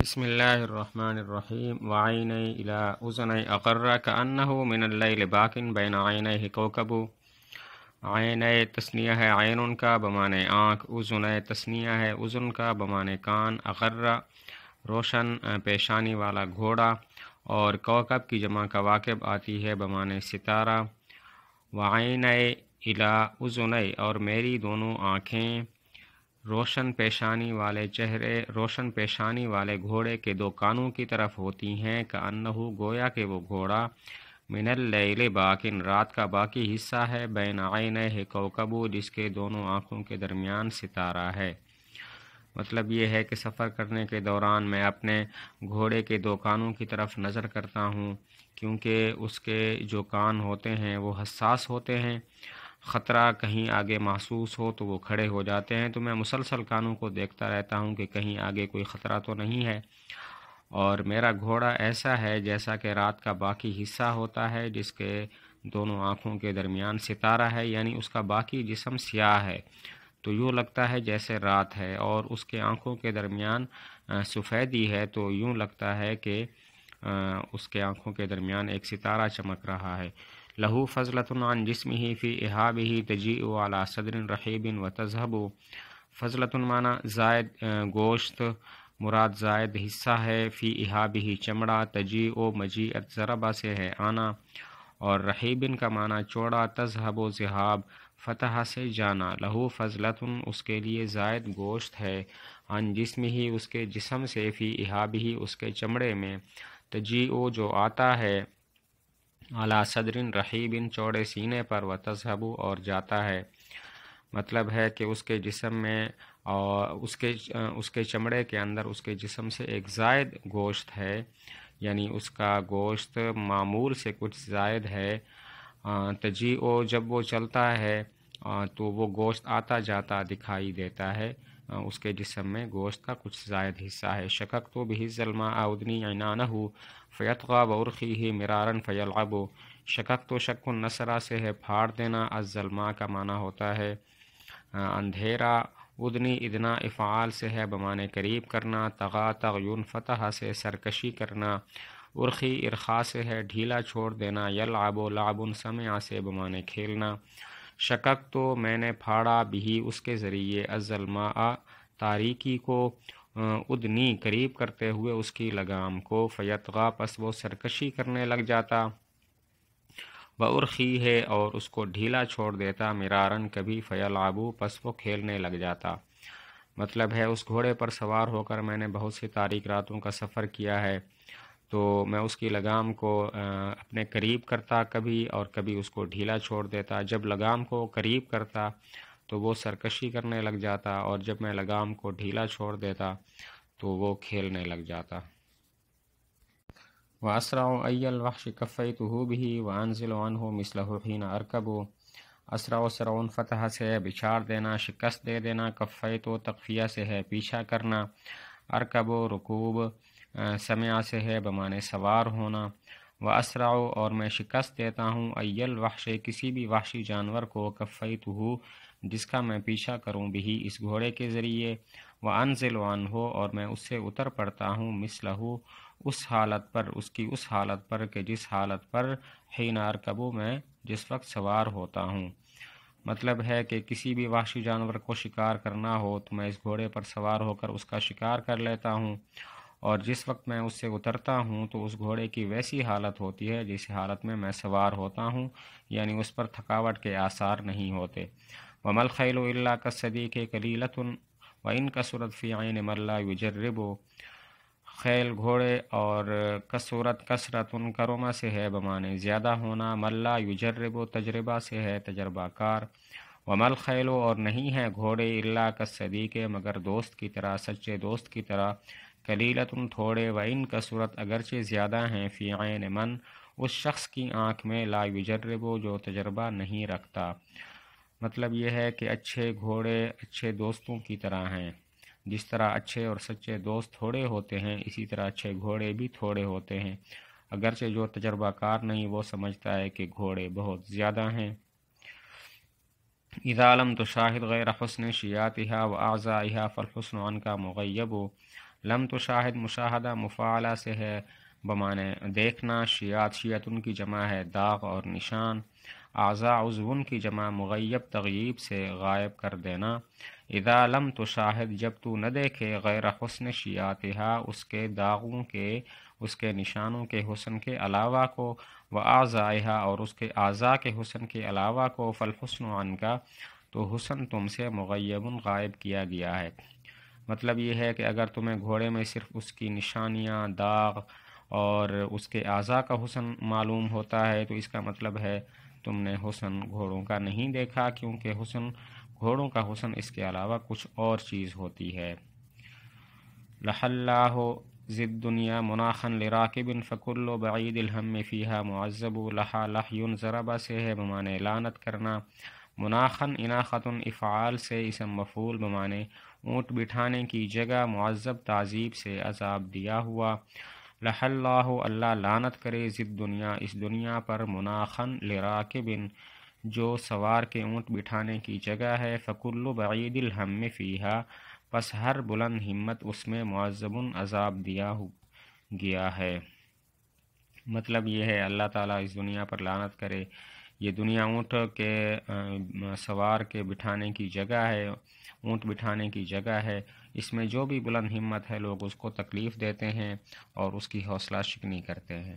بسم اللہ الرحمن الرحیم وعینی الی اذنی اقر کأنہ من اللیل باکن بین عینیہ کوکب۔ عینی تثنیہ ہے عین کا بمانے آنکھ، اذن تثنیہ ہے اذن کا بمانے کان، اقر روشن پیشانی والا گھوڑا، اور کوکب کی جمع کواکب آتی ہے بمانے ستارہ۔ وعینی الی اذنی اور میری دونوں آنکھیں روشن پیشانی والے روشن پیشانی والے گھوڑے کے دو کانوں کی طرف ہوتی ہیں، کأنہ گویا کہ وہ گھوڑا من اللیل باکن رات کا باقی حصہ ہے، بین عینیہ کوکب جس کے دونوں آنکھوں کے درمیان ستارہ ہے۔ مطلب یہ ہے کہ سفر کرنے کے دوران میں اپنے گھوڑے کے دو کانوں کی طرف نظر کرتا ہوں، کیونکہ اس کے جو کان ہوتے ہیں وہ حساس ہوتے ہیں، خطرہ کہیں آگے محسوس ہو تو وہ کھڑے ہو جاتے ہیں، تو میں مسلسل کانوں کو دیکھتا رہتا ہوں کہ کہیں آگے کوئی خطرہ تو نہیں ہے۔ اور میرا گھوڑا ایسا ہے جیسا کہ رات کا باقی حصہ ہوتا ہے جس کے دونوں آنکھوں کے درمیان ستارہ ہے، یعنی اس کا باقی جسم سیاہ ہے تو یوں لگتا ہے جیسے رات ہے، اور اس کے آنکھوں کے درمیان سفیدی ہے تو یوں لگتا ہے کہ اس کے آنکھوں کے درمیان ایک ستارہ چمک رہا ہے۔ لہو فضلۃ عن جسمہ فی اہابہ تجیء علی صدر رحیب وتذہب۔ فضلۃ معنی زائد گوشت، مراد زائد حصہ ہے، فی اہابہ چمڑا، تجیء مجیعت ضربہ سے ہے آنا، اور رحیبن کا معنی چوڑا، تذہب و ذہاب فتح سے جانا۔ لہو فضلۃ اس کے لیے زائد گوشت ہے، عن جسمہ اس کے جسم سے، فی اہابہ اس کے چمڑے میں، تجیء جو آتا ہے، علی صدر رحیب چوڑے سینے پر، وتذہب اور جاتا ہے۔ مطلب ہے کہ اس کے جسم میں اور اس کے چمڑے کے اندر اس کے جسم سے ایک زائد گوشت ہے، یعنی اس کا گوشت معمول سے کچھ زائد ہے۔ تجیء جب وہ چلتا ہے تو وہ گوشت آتا جاتا دکھائی دیتا ہے، اس کے جسم میں گوشت کا کچھ زائد حصہ ہے۔ شکک تو بہ الظلماء ادنی عنانہ فیطغی بورخیہ مرارا فیلعب۔ شکک تو شک النصرہ سے ہے پھاڑ دینا، الظلماء کا معنی ہوتا ہے اندھیرا، ادنی ادنا افعال سے ہے بمانے قریب کرنا، طغا تغیون فتح سے سرکشی کرنا، ارخی ارخا سے ہے ڈھیلا چھوڑ دینا، یلعب لعب سمع سے بمانے کھیلنا۔ شکک تو میں نے پھاڑا بھی اس کے ذریعے، الظلماء تاریکی کو، ادنی قریب کرتے ہوئے اس کی لگام کو، فیطغی پس وہ سرکشی کرنے لگ جاتا، بورخی ہے اور اس کو ڈھیلا چھوڑ دیتا، مرارن کبھی، فیلعب پس وہ کھیلنے لگ جاتا۔ مطلب ہے اس گھوڑے پر سوار ہو کر میں نے بہت سی تاریک راتوں کا سفر کیا ہے، تو میں اس کی لگام کو اپنے قریب کرتا کبھی، اور کبھی اس کو ڈھیلا چھوڑ دیتا۔ جب لگام کو قریب کرتا تو وہ سرکشی کرنے لگ جاتا، اور جب میں لگام کو ڈھیلا چھوڑ دیتا تو وہ کھیلنے لگ جاتا۔ وَأَسْرَعُ أَيَّ الْوَحْشِ كَفَّيْتُهُ بِهِ وَأَنزِلُ عَنْهُ مِثْلَهُ حِينَ أَرْكَبُ۔ اسرع و سرعون فتح سے ہے بچھاڑ دینا، شکست دے دینا، کفیت و تقفیہ سے ہے پیچھا کرنا، ارکب و رکوب سمع سے ہے بمانے سوار ہونا، و اسرع اور میں شکست دیتا ہوں، ای الوحش کسی بھی وحشی جانور کو، کفیتہ جس کا میں پیچھا کروں، بھی اس گھوڑے کے ذریعے، و انزل عنہ اور میں اس سے اتر پڑتا ہوں، مثلہ اس حالت پر، اس کی اس حالت پر کہ جس حالت پر، حین ارکبو میں جس وقت سوار ہوتا ہوں۔ مطلب ہے کہ کسی بھی وحشی جانور کو شکار کرنا ہو تو میں اس گھوڑے پر سوار ہو کر اس کا شکار کر لیتا ہوں، اور جس وقت میں اس سے اترتا ہوں تو اس گھوڑے کی ویسی حالت ہوتی ہے جس حالت میں میں سوار ہوتا ہوں، یعنی اس پر تھکاوٹ کے آثار نہیں ہوتے۔ وَمَا الْخَيْلُ إِلَّا كَالصَّدِيقِ قَلِيلَةٌ وَإِنْ كَثُرَتْ فِي عَيْنِ مَن لَّا يُجَرِّبُ۔ خیل گھوڑے اور کثرت کرما سے ہے بمانے زیادہ ہونا، ملا یجرب تجربہ سے ہے تجربہ کار، ومل خیل اور نہیں ہے گھوڑے، الا کالصدیق مگر دوست کی طرح، سچے دوست کی طرح، قلیلۃ تھوڑے، و ان کثرت اگرچہ زیادہ ہیں، فی عین من اس شخص کی آنکھ میں، لا یجرب جو تجربہ نہیں رکھتا۔ مطلب یہ ہے کہ اچھے گھوڑے اچھے دوستوں کی طرح ہیں، جس طرح اچھے اور سچے دوست تھوڑے ہوتے ہیں اسی طرح اچھے گھوڑے بھی تھوڑے ہوتے ہیں، اگرچہ جو تجربہ کار نہیں وہ سمجھتا ہے کہ گھوڑے بہت زیادہ ہیں۔ اذا لم تشاہد غیر حسن شیاتها و اعضائها فالحسن عنک مغیب۔ لم تشاہد مشاہدہ مفاعلہ سے ہے بمانے دیکھنا، شیات شیعتن کی جمع ہے داغ اور نشان، اعضاء عضون کی جمع مغیب تغییب سے غائب کر دینا، اذا لم تشاہد جب تو نہ دیکھے غیر حسن شیاتہا اس کے داغوں کے، اس کے نشانوں کے حسن کے علاوہ کو، واعضائہا اور اس کے اعضاء کے حسن کے علاوہ کو، فالحسن عنکا تو حسن تم سے مغیب غائب کیا گیا ہے۔ مطلب یہ ہے کہ اگر تمہیں گھوڑے میں صرف اس کی نشانیاں، داغ اور اس کے اعضاء کا حسن معلوم ہوتا ہے تو اس کا مطلب ہے تم نے حسن گھوڑوں کا نہیں دیکھا، کیونکہ حسن گھوڑوں کا حسن اس کے علاوہ کچھ اور چیز ہوتی ہے۔ لح اللہ زد دنیا مناخا لراکب فکل بعید الہم فیہا معذب، لحا لحی ضربہ سے ہے بمانے لعنت کرنا، مناخن اناختن افعال سے اسم مفعول بمانے اونٹ بٹھانے کی جگہ، معذب تعذیب سے عذاب دیا ہوا، لح اللہ اللہ لعنت کرے زد دنیا اس دنیا پر، مناخن لراکبن جو سوار کے اونٹ بٹھانے کی جگہ ہے، فکل بعید الہم فیہا پس ہر بلند ہمت اس میں، معذبن عذاب دیا گیا ہے۔ مطلب یہ ہے اللہ تعالیٰ اس دنیا پر لعنت کرے، یہ دنیا اونٹ کے سوار کے بٹھانے کی جگہ ہے، اونٹ بٹھانے کی جگہ ہے، اس میں جو بھی بلند ہمت ہے لوگ اس کو تکلیف دیتے ہیں اور اس کی حوصلہ شکنی کرتے ہیں۔